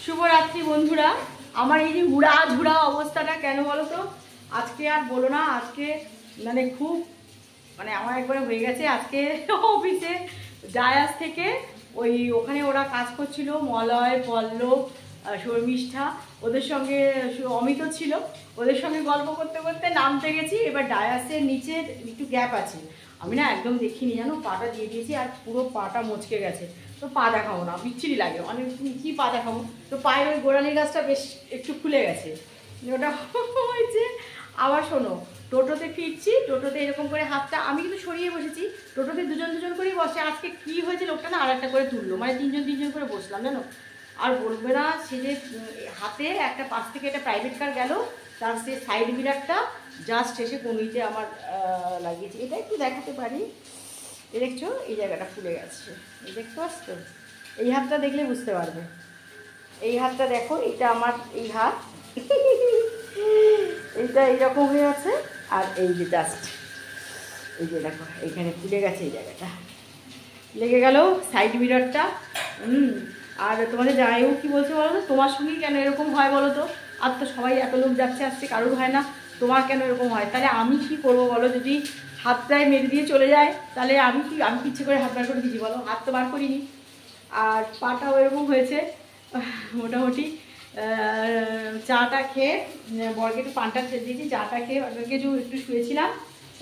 শুভরাত্রি বন্ধুরা। আমার এই যে হুড়া ঝুড়া অবস্থাটা কেন বলো তো, আজকে আর বলো না, আজকে মানে খুব আমার একবারে হয়ে গেছে। আজকে অফিসে ডায়াস থেকে ওখানে ওরা কাজ করছিল, মলয়, পল্লব, শর্মিষ্ঠা, ওদের সঙ্গে অমিত ছিল, ওদের সঙ্গে গল্প করতে করতে নামতে গেছি। এবার ডায়াসের নিচে একটু গ্যাপ আছে, আমি না একদম দেখিনি জানো, পাটা দিয়ে দিয়েছি আর পুরো পাটা মচকে গেছে। তো পা দেখাবো না, বিচ্ছিরি লাগে অনেক, কী পা দেখাবো। তো পায়ের ওই গোড়ালি গাছটা বেশ একটু খুলে গেছে, ওটা হয়েছে। আবার শোনো, টোটোতে ফিরছি, টোটোতে এরকম করে হাতটা আমি কিন্তু সরিয়ে বসেছি, টোটোতে দুজন দুজন করেই বসে। আজকে কী হয়েছে, লোকটা না আর একটা করে তুললো, মানে তিনজন তিনজন করে বসলাম জানো। আর বলবে না, সে যে হাতে একটা পাশ থেকে একটা প্রাইভেট কার গেল, তার সে সাইড মিরারটা জাস্ট এসে কনুইতে আমার লাগিয়েছে। এটা একটু দেখাতে পারি, এই দেখছো এই জায়গাটা ফুলে গেছে, এই দেখতে পাচ্ছ তো, এই হাতটা দেখলে বুঝতে পারবে। এই হাতটা দেখো, এটা আমার এই হাত এইটা এইরকম হয়ে আছে, আর এই যে জাস্ট এই যে দেখো এইখানে ফুলে গেছে, এই জায়গাটা লেগে গেল সাইড মিরারটা। আর তোমাদের জামাইও কি বলছে বলো তো, তোমার সঙ্গেই কেন এরকম হয় বলো তো, আর তো সবাই এত লোক যাচ্ছে আসছে, কারোর হয় না, তোমার কেন এরকম হয়? তাহলে আমি কি করবো বলো, যদি হাতটায় মেরে দিয়ে চলে যায় তাহলে আমি ইচ্ছে করে হাত বার করে দিচ্ছি বলো, হাত তো বার করিনি। আর পাটাও এরকম হয়েছে। মোটামুটি চাটা খেয়ে বরকে একটু পানটা খেয়ে দিয়েছি, চাটা খেয়ে একটু শুয়েছিলাম,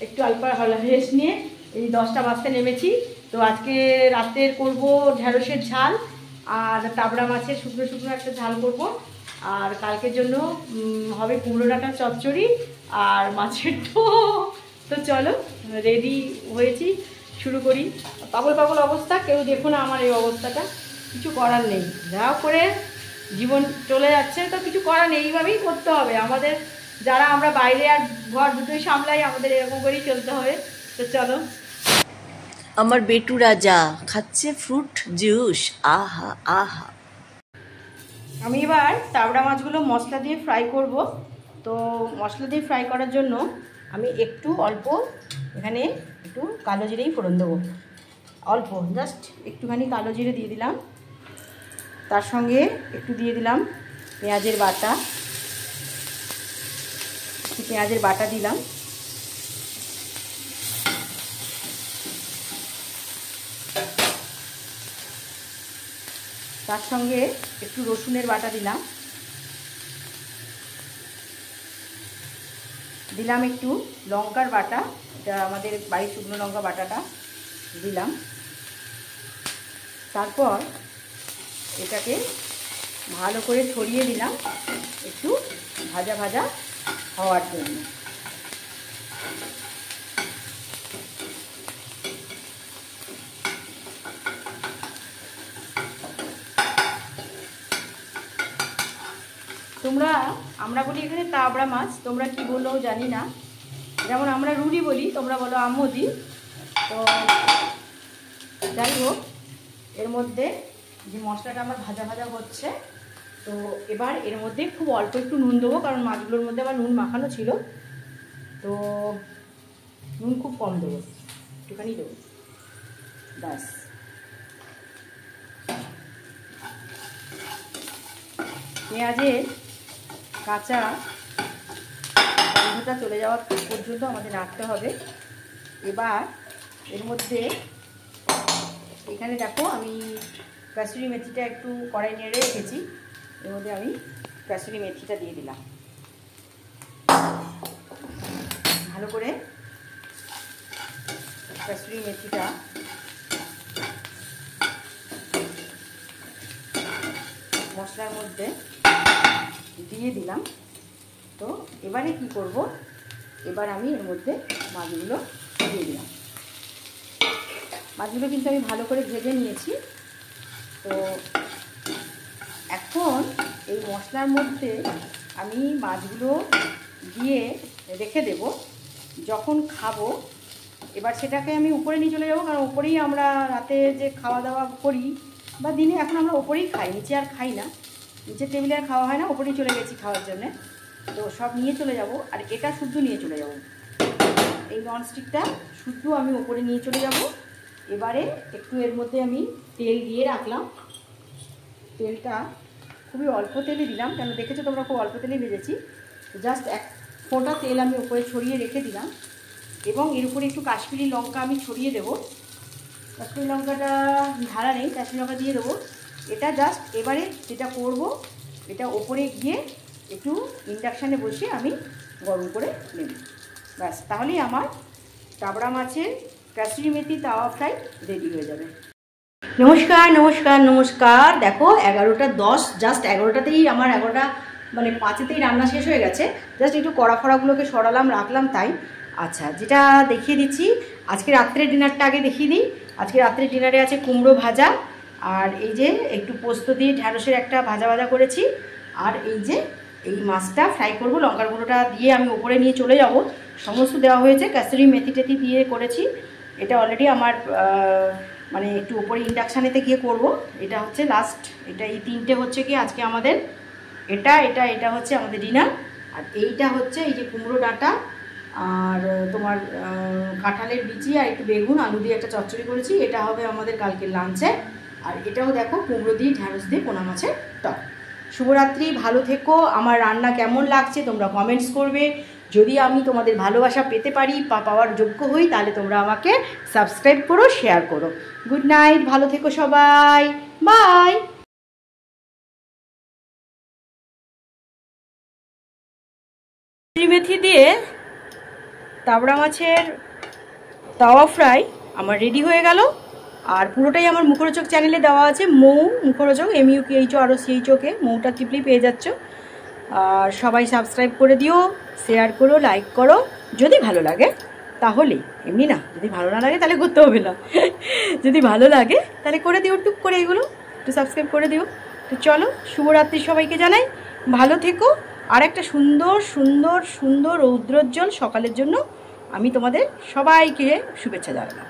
একটু অল্প রেস্ট নিয়ে এই 10টা বাজতে নেমেছি। তো আজকে রাতের করব ঢ্যাঁড়সের ঝাল আর তাবড়া মাছের শুকনো শুকনো একটা ঝাল করব, আর কালকের জন্য হবে কুমড়ো ডাঁটার চচ্চড়ি আর মাছের তো চলো রেডি হয়েছি, শুরু করি। পাগল পাগল অবস্থা, কেউ দেখো না আমার এই অবস্থাটা, কিছু করার নেই, যা করে জীবন চলে যাচ্ছে, তো কিছু করার নেই, এইভাবেই করতে হবে আমাদের। যারা আমরা বাইরে আর ঘর দুটোই সামলাই, আমাদের এরকম করেই চলতে হবে। তো চলো। আমার বেটু রাজা খাচ্ছে ফ্রুট জুস, আহা আহা। আমি এবার তাবড়া মাছগুলো মশলা দিয়ে ফ্রাই করব। তো মশলা দিয়ে ফ্রাই করার জন্য আমি একটু অল্প এখানে একটু কালো জিরেই ফোড়ন দেবো, অল্প জাস্ট একটুখানি কালো জিরে দিয়ে দিলাম, তার সঙ্গে একটু দিয়ে দিলাম পেঁয়াজের বাটা, একটু পেঁয়াজের বাটা দিলাম, তার সঙ্গে একটু রসুনের বাটা দিলাম, দিলাম একটু লঙ্কার বাটা, এটা আমাদের বাড়ির শুকনো লঙ্কা বাটাটা দিলাম। তারপর এটাকে ভালো করে ছড়িয়ে দিলাম একটু ভাজা ভাজা হওয়ার জন্য। আমরা বলি এখানে তাবড়া মাছ, তোমরা কি বলো জানি না, যেমন আমরা রুড়ি বলি, তোমরা বলো আমদি। তো যাই হোক, এর মধ্যে যে মশলাটা আমার ভাজা ভাজা হচ্ছে, তো এবার এর মধ্যে খুব অল্প একটু নুন দেবো, কারণ মাছগুলোর মধ্যে আমার নুন মাখানো ছিল, তো নুন খুব কম দেবো, একটুখানি দেবো ব্যাস। পেঁয়াজের কাঁচা গন্ধটা চলে যাওয়ার পর্যন্ত আমাদের রাখতে হবে। এবার এর মধ্যে এখানে দেখো আমি কাসুরি মেথিটা একটু কড়াই নেড়ে রেখেছি, এর মধ্যে আমি কাসুরি মেথিটা দিয়ে দিলাম, ভালো করে কাসুরি মেথিটা মশলার মধ্যে দিয়ে দিলাম। তো এবারে কি করব, এবার আমি এর মধ্যে মাছগুলো দিয়ে দিলাম। মাছগুলো কিন্তু আমি ভালো করে ভেজে নিয়েছি। তো এখন এই মশলার মধ্যে আমি মাছগুলো দিয়ে রেখে দেব, যখন খাবো এবার সেটাকে আমি উপরে নিয়ে চলে যাবো, কারণ উপরেই আমরা রাতে যে খাওয়া দাওয়া করি বা দিনে এখন আমরা উপরেই খাই, নিচে আর খাই না, নিচের টেবিলে আর খাওয়া হয় না, উপরেই চলে গেছি খাওয়ার জন্যে। তো সব নিয়ে চলে যাব, আর এটা শুদ্ধ নিয়ে চলে যাব, এই ননস্টিকটা শুদ্ধ আমি উপরে নিয়ে চলে যাব। এবারে একটু এর মধ্যে আমি তেল দিয়ে রাখলাম, তেলটা খুবই অল্প তেলে দিলাম, কেন দেখেছো তোমরা খুব অল্প তেলে ভেজেছি। জাস্ট এক ফোঁটা তেল আমি উপরে ছড়িয়ে রেখে দিলাম, এবং এর উপরে একটু কাশ্মীরি লঙ্কা আমি ছড়িয়ে দেবো। কাশ্মীরি লঙ্কাটা ঢালা নেই, কাশ্মীরি লঙ্কা দিয়ে দেবো। এটা জাস্ট এবারে যেটা করব, এটা ওপরে গিয়ে একটু ইন্ডাকশানে বসে আমি গরম করে নেব, ব্যাস। তাহলেই আমার তাবড়া মাছের কাসুরি মেথি তাওয়া ফ্রাই রেডি হয়ে যাবে। নমস্কার নমস্কার নমস্কার। দেখো 11:10, জাস্ট 11টাতেই আমার 11টা মানে 5-তেই রান্না শেষ হয়ে গেছে। জাস্ট একটু কড়া ফড়াগুলোকে সরালাম রাখলাম তাই। আচ্ছা, যেটা দেখিয়ে দিচ্ছি, আজকে রাত্রের ডিনারটা আগে দেখিয়ে দিই। আজকে রাত্রের ডিনারে আছে কুমড়ো ভাজা, আর এই যে একটু পোস্ত দিয়ে ঢ্যাঁড়সের একটা ভাজা ভাজা করেছি, আর এই যে এই মাছটা ফ্রাই করবো। লঙ্কার গুঁড়োটা দিয়ে আমি উপরে নিয়ে চলে যাব, সমস্ত দেওয়া হয়েছে, কাসুরি মেথি টেথি দিয়ে করেছি। এটা অলরেডি আমার মানে একটু উপরে ইন্ডাকশানেতে গিয়ে করব। এটা হচ্ছে লাস্ট, এটা এই 3টে হচ্ছে কি আজকে আমাদের এটা এটা এটা হচ্ছে আমাদের ডিনার। আর এইটা হচ্ছে এই যে কুমড়ো ডাঁটা আর তোমার কাঁঠালের বিচি আর একটু বেগুন আলু দিয়ে একটা চচ্চড়ি করেছি, এটা হবে আমাদের কালকে লাঞ্চে। আর এটাও দেখো কুমড়ো দিয়ে ঢ্যাঁড়স দিয়ে পোনা মাছের টক। শুভরাত্রি, ভালো থেকো। আমার রান্না কেমন লাগছে তোমরা কমেন্টস করবে। যদি আমি তোমাদের ভালোবাসা পেতে পারি বা পাওয়ার যোগ্য হই, তাহলে তোমরা আমাকে সাবস্ক্রাইব করো, শেয়ার করো। গুড নাইট, ভালো থেকো সবাই, বাই। মেথি দিয়ে তাবড়া মাছের তাওয়া ফ্রাই আমার রেডি হয়ে গেল। আর পুরোটাই আমার মুখরোচক চ্যানেলে দেওয়া আছে, মৌ মুখরোচক, MUKHOROCHOK, মৌটা টিপলেই পেয়ে যাচ্ছ। আর সবাই সাবস্ক্রাইব করে দিও, শেয়ার করো, লাইক করো যদি ভালো লাগে। তাহলে এমনি না, যদি ভালো না লাগে তাহলে করতে হবে না। যদি ভালো লাগে তাহলে করে দিও, টুক করে এগুলো একটু সাবস্ক্রাইব করে দিও। তো চলো, শুভরাত্রি সবাইকে জানাই, ভালো থেকো। আর একটা সুন্দর সুন্দর সুন্দর রৌদ্রোজ্জ্বল সকালের জন্য আমি তোমাদের সবাইকে শুভেচ্ছা জানালাম।